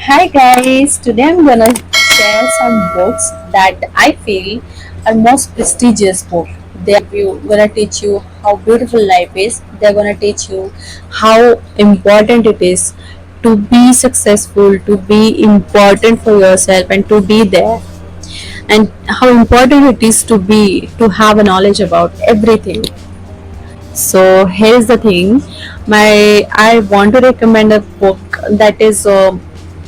Hi guys, today I'm gonna share some books that I feel are most prestigious book. Gonna teach you how beautiful life is. They're gonna teach you how important it is to be successful, to be important for yourself, and to be there, and how important it is to have a knowledge about everything. So here's the thing, my I want to recommend a book that is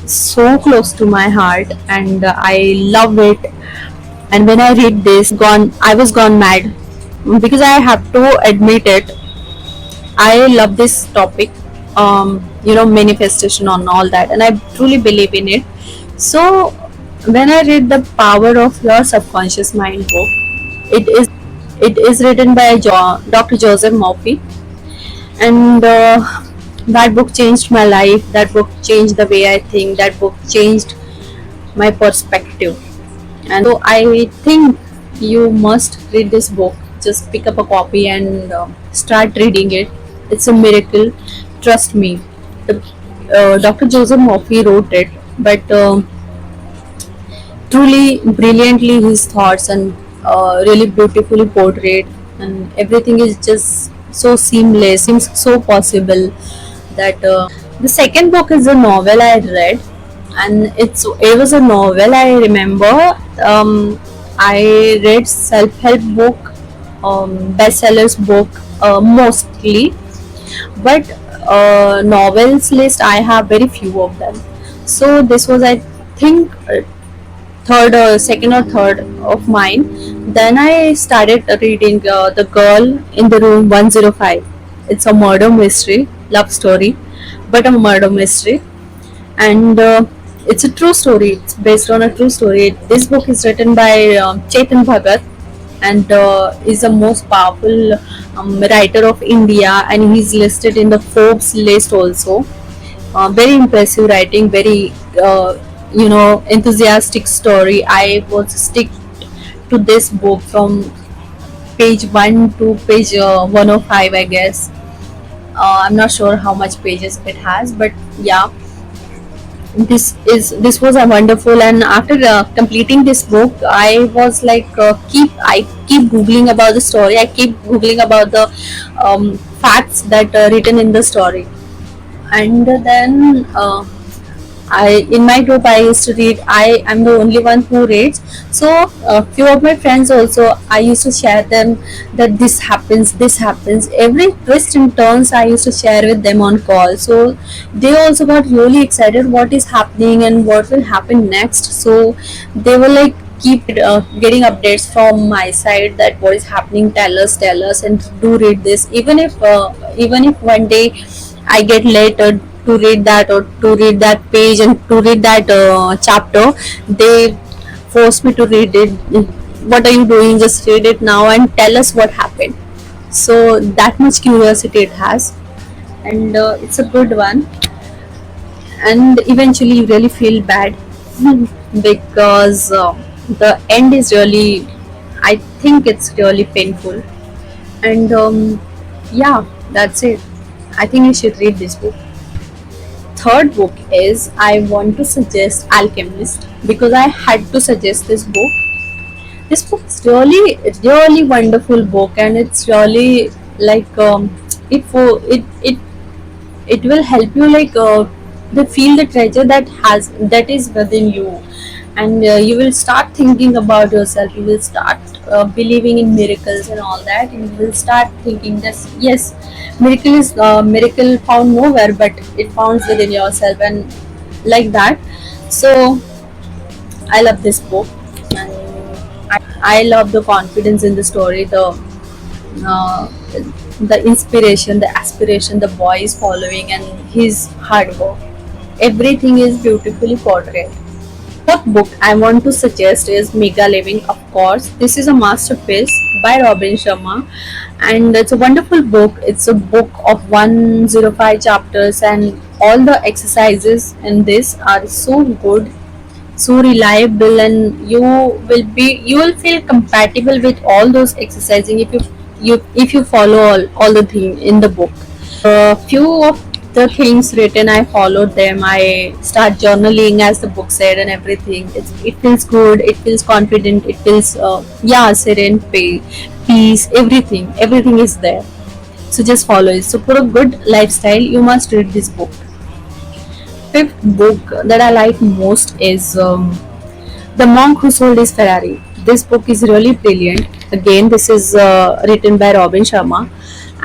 so close to my heart, and I love it. And when I read this, I was gone mad because I have to admit it. I love this topic, manifestation on all that, and I truly believe in it. So when I read the Power of Your Subconscious Mind book, it is written by Dr. Joseph Murphy, and that book changed my life. That book changed the way I think. That book changed my perspective. And so I think you must read this book. Just pick up a copy and start reading it. It's a miracle. Trust me. Dr. Joseph Murphy wrote it, but truly brilliantly his thoughts and really beautifully portrayed, and everything is just so seamless, seems so possible that the second book is a novel I read, and it was a novel. I remember I read self-help book, bestsellers book, mostly, but novels list I have very few of them. So this was, I think, third or second or third of mine. Then I started reading The Girl in the Room 105. It's a murder mystery, love story, but a murder mystery, and it's a true story. It's based on a true story. This book is written by Chetan Bhagat, and is the most powerful writer of India, and he's listed in the Forbes list also. Very impressive writing, very enthusiastic story. I was stick to this book from page 1 to page 105, I guess. I'm not sure how much pages it has, but yeah, this was a wonderful. And after completing this book, I was like, I keep googling about the story. I keep googling about the facts that are written in the story. And then I in my group I used to read. I am the only one who reads. So few of my friends also, I used to share them that this happens. Every twist and turns I used to share with them on call. So they also got really excited what is happening and what will happen next. So they were like keep getting updates from my side that what is happening. Tell us, and do read this. Even if one day I get late to read that, or to read that page, and to read that chapter, they force me to read it. What are you doing? Just read it now and tell us what happened. So that much curiosity it has, and it's a good one. And eventually, you really feel bad because the end is really, I think it's really painful. And yeah, that's it. I think you should read this book. Third book is, I want to suggest Alchemist, because I had to suggest this book. This book is really wonderful book, and it's really like it it will help you like the feel the treasure that is within you, and you will start thinking about yourself. You will start believing in miracles and all that, and you will start thinking that yes, miracle found nowhere, but it found within yourself, and like that. So I love this book, and I love the confidence in the story, uh, the inspiration, the aspiration the boy is following, and his hard work. Everything is beautifully portrayed. What book I want to suggest is Mega Living, of course. This is a masterpiece by Robin Sharma, and it's a wonderful book. It's a book of 105 chapters, and all the exercises in this are so good, so reliable, and you will feel compatible with all those exercising if you follow all the thing in the book. Few of the things written, I followed them. I start journaling as the book said and everything. It feels good, it feels confident, it feels yeah, serene, peace, everything is there. So just follow it. So for a good lifestyle, you must read this book. Fifth book that I like most is The Monk Who Sold His Ferrari. This book is really brilliant. Again, this is written by Robin Sharma,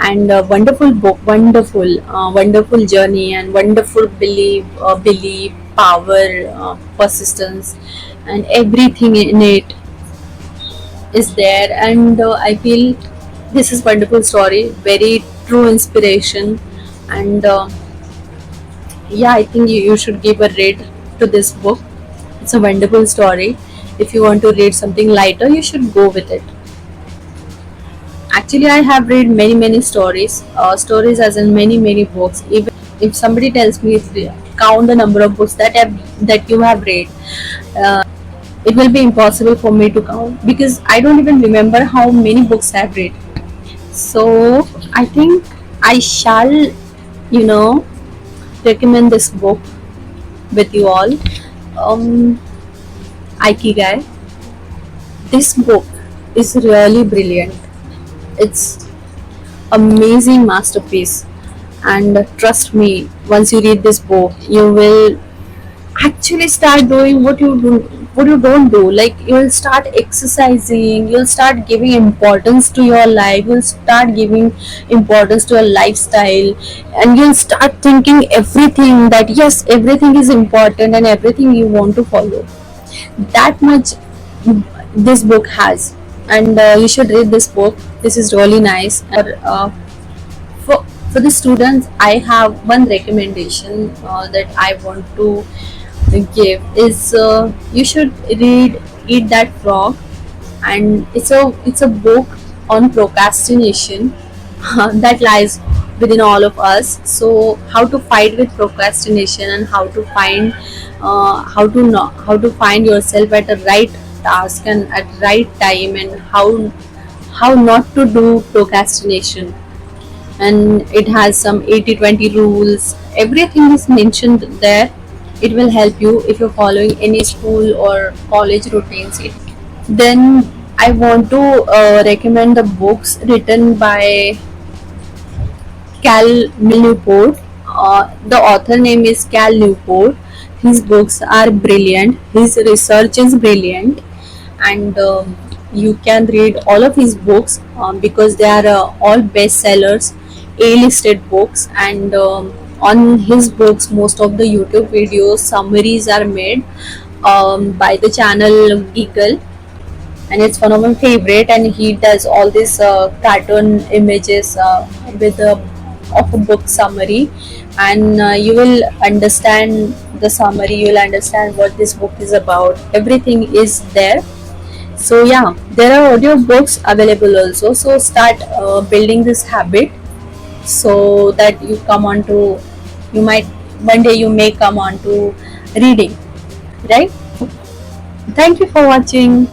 and a wonderful book, wonderful journey, and wonderful belief, power, persistence, and everything in it is there. And I feel this is wonderful story, very true inspiration, and yeah, I think you should give a read to this book. It's a wonderful story. If you want to read something lighter, you should go with it. Actually, I have read many stories. Stories as in many books. Even if somebody tells me count the number of books that you have read, uh, it will be impossible for me to count because I don't even remember how many books I've read. So I think I shall, recommend this book with you all. Um, Aikigai. This book is really brilliant. It's amazing masterpiece, and trust me, once you read this book, you will actually start doing what you don't do. Like, you will start exercising, you'll start giving importance to your life, you'll start giving importance to your lifestyle, and you'll start thinking everything that yes, everything is important and everything you want to follow. That much this book has, and you should read this book. This is really nice. And for the students, I have one recommendation that I want to give is you should read Eat That Frog, and it's a book on procrastination that lies within all of us. So how to fight with procrastination, and how to find how to find yourself at the right task and at right time, and how not to do procrastination. And it has some 80/20 rules. Everything is mentioned there. It will help you if you're following any school or college routines. Then I want to recommend the books written by Cal Newport. The author name is Cal Newport. His books are brilliant. His research is brilliant, and you can read all of his books because they are all bestsellers, A-listed books. And on his books, most of the YouTube videos summaries are made by the channel Giggle, and it's one of my favorite. And he does all these cartoon images with of a book summary, and you will understand the summary, you will understand what this book is about. Everything is there. So yeah, there are audio books available also. So start building this habit, so that you might one day you may come on to reading, right? Thank you for watching.